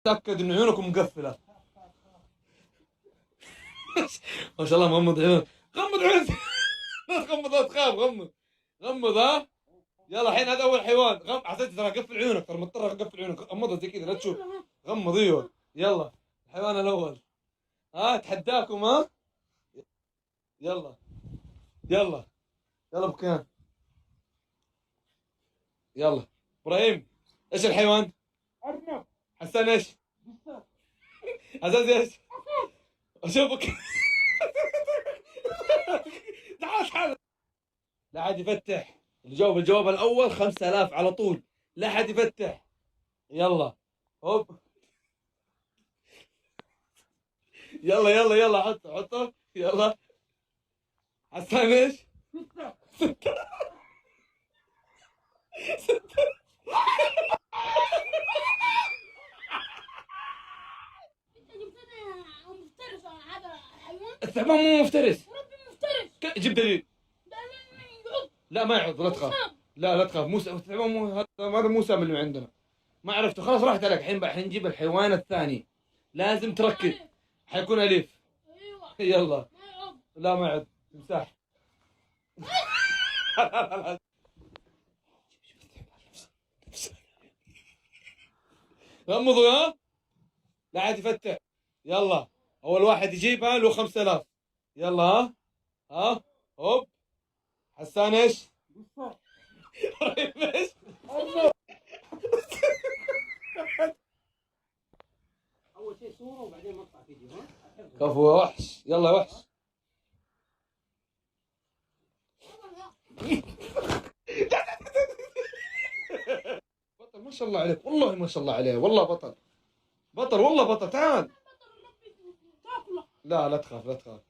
تأكد إن عيونكم مقفلة. ما شاء الله مغمض عيونك. غمض عيونك. لا تغمض، لا تخاف، غمض. غمض ها. يلا الحين هذا أول حيوان. حسيت ترى قفل عيونك، ترى مضطر أقفل عيونك. غمضها زي كذا لا تشوف. غمض أيوه. يلا الحيوان الأول. ها أتحداكم ها. يلا يلا يلا بكان. يلا إبراهيم، إيش الحيوان؟ أرنب. حسان إيش؟ عزاز إيش؟ أشوفك. تعال تعال. لا حد يفتح. اللي جاوب الجواب الأول 5000 على طول. لا حد يفتح. يلا. هوب. يلا يلا يلا حطه حطه. يلا. حسان ايش؟ ستة. انت جبتنا مفترس على هذا الحيوان. الثعبان مو مفترس. ربي مفترس. جيب دليل. لأنه يعض. لا ما يعض، لا تخاف. وسام. لا لا تخاف. موسى الثعبان مو هذا موسى اللي عندنا. ما عرفته خلاص راحت عليك. الحين بقى نجيب الحيوان الثاني. لازم تركز. حيكون أليف. ايوه. يلا. ما يعض. لا ما يعض. تمساح. غمضوا ها. لا عاد يفتح. يلا اول واحد يجيبها له 5000. يلا ها. ها. هوب. حسان ايش؟ قصة. ابراهيم ايش؟ أرنب. أول شيء صورة وبعدين مقطع فيديو ها؟ كفو يا وحش. يلا يا وحش. بطل ما شاء الله عليك، والله ما شاء الله عليه، والله بطل. بطل والله بطل. تعال. تاكله. لا لا تخاف لا تخاف.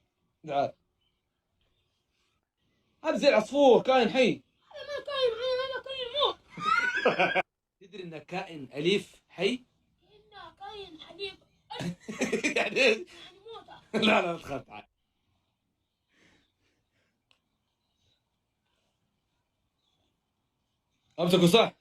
تعال. هذا زي العصفور كائن حي. هذا ما كاين حي، هذا كاين موت. تدري انه كائن اليف حي؟ إنه كاين حليب. يعني ايش؟ يعني موتة. لا لا تخاف. تعال. امسكه صح.